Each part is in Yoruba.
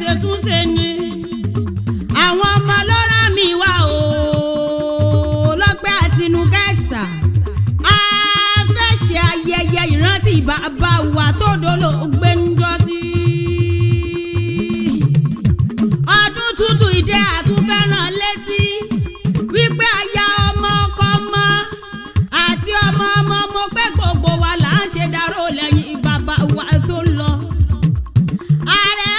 ṣètúnṣe ni àwọn ọmọ lọ́ra mi wá o lọ́pẹ́ àtinúkẹ́sà a fẹ́ ṣe ayẹyẹ ìrántí bàbá wa tó dolóògbé ń jọ sí ọdún tuntun ìdẹ àtúnfẹ́ràn létí wípé aya ọmọ ọkọ ọmọ àti ọmọ ọmọ mo pé gbogbo wa là ń ṣe dárò lẹ́yìn bàbá wa tó lọ. ààrẹ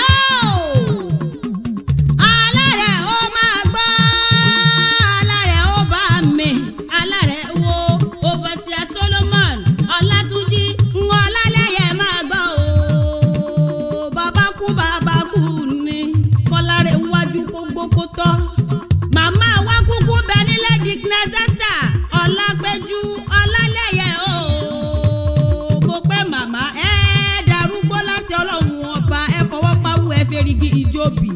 alárẹ̀ ó máa gbọ́ alárẹ̀ ó bá mi alárẹ̀ wo overseer Solomon Ọlátúnjí ń ọlálẹ́yẹ máa gbọ́ o bàbá kú ni kọ́lárẹ̀ wájú gbogbo kó tọ́ màmá wa kúkú bẹ nílé Dickness Esther Ọlápẹ́jú ọlálẹ́yẹ o mo pé màmá ẹ darúgbó láti ọlọ́run ọba ẹ fọwọ́ pawú ẹ fẹ́rìgì ìjòbí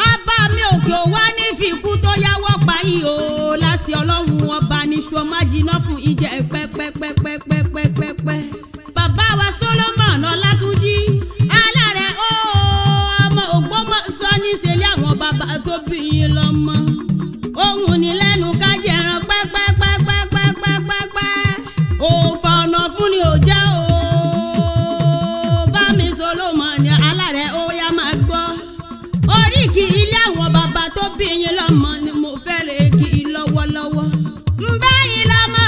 ọba mi òkè wá ní fìkú tó yáwọ́ payín o láti ọlọ́run ọba ní ṣọmá jiná fún ìjẹ pẹ́pẹ́pẹ́pẹ́pẹ́pẹ́ bàbá wa Solomon Ọlátúnjí alárẹ̀ o ọmọ Ògbómọ̀ṣọ́ ní ìṣẹ̀lẹ̀ àwọn bàbá tó bí yín lọ́mọ ohun ní lẹ́nu ká jẹran pẹ́pẹ́pẹ́pẹ́pẹ́pẹ́ òfà ọ̀nà fún ni ò jẹ́ o bá mi Solomon ní alárẹ̀ ó yá máa gbọ́ oríkì ilé àwọn bàbá tó bí yín lọ́mọ ni mo fẹ́rẹ̀ kí lọ́wọ́lọ́wọ́ ń bẹ́yìn lọ́mọ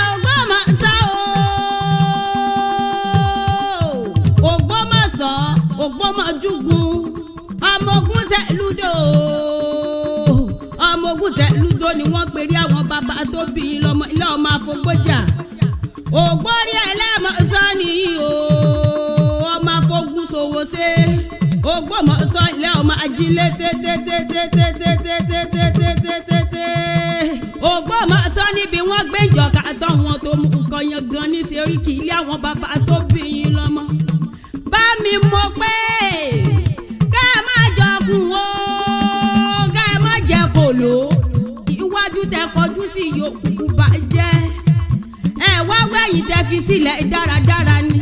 Ògbómọ̀ṣọ́ Ògbómọ̀júgun ọmọ ogun tẹ̀lúdò ọmọ ogun tẹ̀lúdò ni wọ́n pèrè àwọn bàbá tó bí yín lọ́mọ ilé ọmọ àfogbójà ògbórí ẹlẹ́mọ̀ọ́sọ́ nìyí o ọmọ àfogun ṣòwò ṣe Ògbómọ̀ṣọ́ ilé ọmọ ajílẹ̀ tètè Ògbómọ̀ṣọ́ níbi wọ́n gbé ìjọka tán wọn tó mú nǹkan yẹn gan ní sẹ́ríkì ilé àwọn bàbá tó bí yín lọ́mọ bá mi mọ̀ pé ká má jọkùn o ká má jẹ kòló iwájú tẹ kọjú sí yòókù bàjẹ́ ẹ wá wẹ̀yìn tẹ fi sílẹ̀ dáradára ni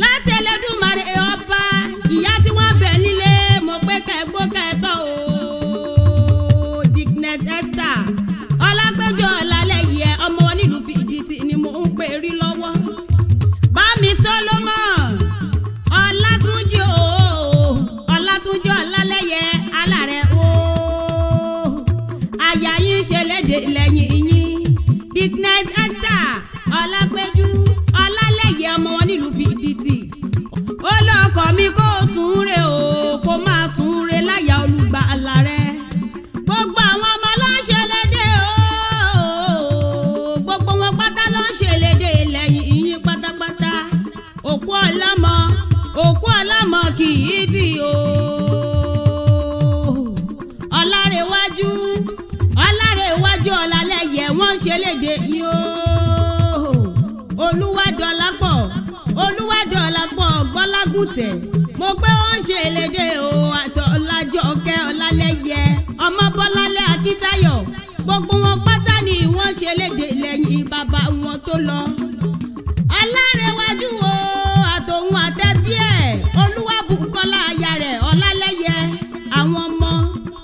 láti Ẹlẹ́dùmarè ọba ìyá tí wọ́n bẹ̀ nílé mo pé kẹ́gbó kẹ́tọ́ o Dickness Esther Ọlápẹ́jú Ọlálẹ́yẹ ọmọ wọn nílùú Fìdítì ni mo ń pè rí lọ́wọ́ bá mi Solomon Ọlátúnjí o Ọlátúnjí Ọlálẹ́yẹ alárẹ̀ o àyà yín ṣe léde lẹ́yìn yín Dickness Esther Ọlápẹ́jú Ọlálẹ́yẹ ọmọ wọn nílùú Fìdítì ó lọ́kọ̀ mi kó sùn re o kó máa sùn re láyà olùgbàlà rẹ̀ gbogbo àwọn ọmọ ló ń ṣe léde o gbogbo wọn pátá ló ń ṣe léde lẹ́yìn yín pátápátá òkú ọlọ́mọ kì í tì o Ọlárẹ̀wájú Ọlálẹ́yẹ wọ́n ń ṣe léde yín o Olúwadọ̀lápọ̀ Gbọ́lágùtẹ̀ mo pé wọ́n ń ṣe léde o àtọ̀lájọkẹ́ Ọlálẹ́yẹ ọmọ Bọ́lálẹ́ Akíntayọ̀ gbogbo wọn pátá ni wọ́n ṣe léde lẹ́yìn bàbá wọn tó lọ Ọlárẹ̀wájú o àtòun àtẹ̀bí ẹ̀ Olúwabùkọ́lá aya rẹ̀ Ọlálẹ́yẹ àwọn ọmọ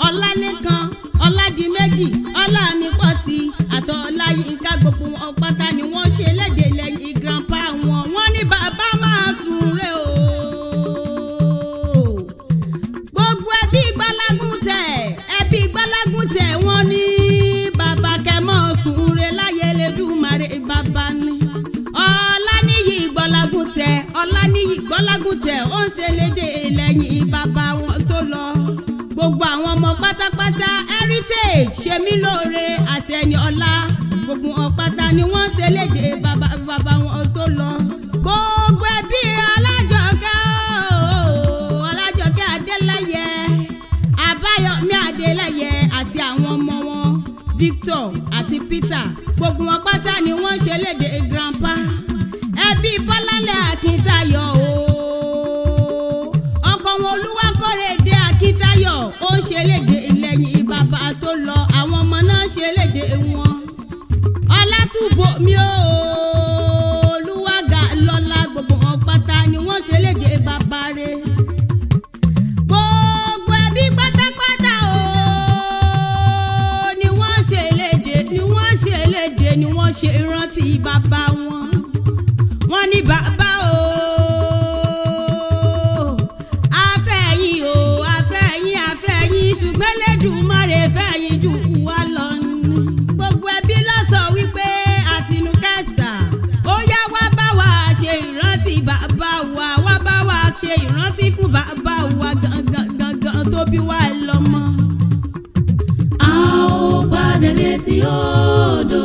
Ọlálékan Ọládìméjì Ọlámipọ̀sí àtọ̀láyínká gbogbo wọn pátá ni wọ́n ṣe léde lẹ́yìn grandpa wọn ní bàbá máa sùn re o gbogbo ẹbí Gbálágùntẹ̀ wọ́n ní bàbá kẹmọ́ sùn re láyé Elédùmarè bàbá ni Ọláníyì Gbọ́lágùntẹ̀ ó ń ṣe léde lẹ́yìn bàbá wọn tó lọ gbogbo àwọn ọmọ pátápátá heritage ṣe mí lóore àti ẹni ọlá gbogbo wọn pátá ni wọ́n ṣe léde bàbá wọn tó lọ gbogbo ẹbí Ọlájọkẹ́ Adélẹ́yẹ Àbáyọ̀mí Adélẹ́yẹ àti àwọn ọmọ wọn Victor àti Peter gbogbo wọn pátá ni wọ́n ṣe léde grandpa ẹbí Bọ́lálẹ́ Akíntayọ̀ o ọkọ wọn Olúwakọ́rẹ́dé Akíntayọ̀ ó ń ṣe léde lẹ́yìn bàbá tó lọ àwọn ọmọ náà ṣe léde wọn Ọlátúbọ̀mí o Olúwàgà lọ́lá gbogbo wọn pátá ni wọ́n ṣe léde bàbá rẹ̀ gbogbo ẹbí ṣe ìrántí bàbá wọn. Wọ́n ní bàbá o afẹ́yìn o afẹ́yìn afẹ́yìn ṣùgbọ́n Elédùmarè fẹ́yìn jù wá lọ ni. Gbogbo ẹbí ló sọ wípé Àtinúkẹ́sà ó yá wá bá wa ṣe ìrántí bàbá wa, wá bá wa ṣe ìrántí fún bàbá wa gangan tó bí wá lọ́mọ. A ó padà létí odò.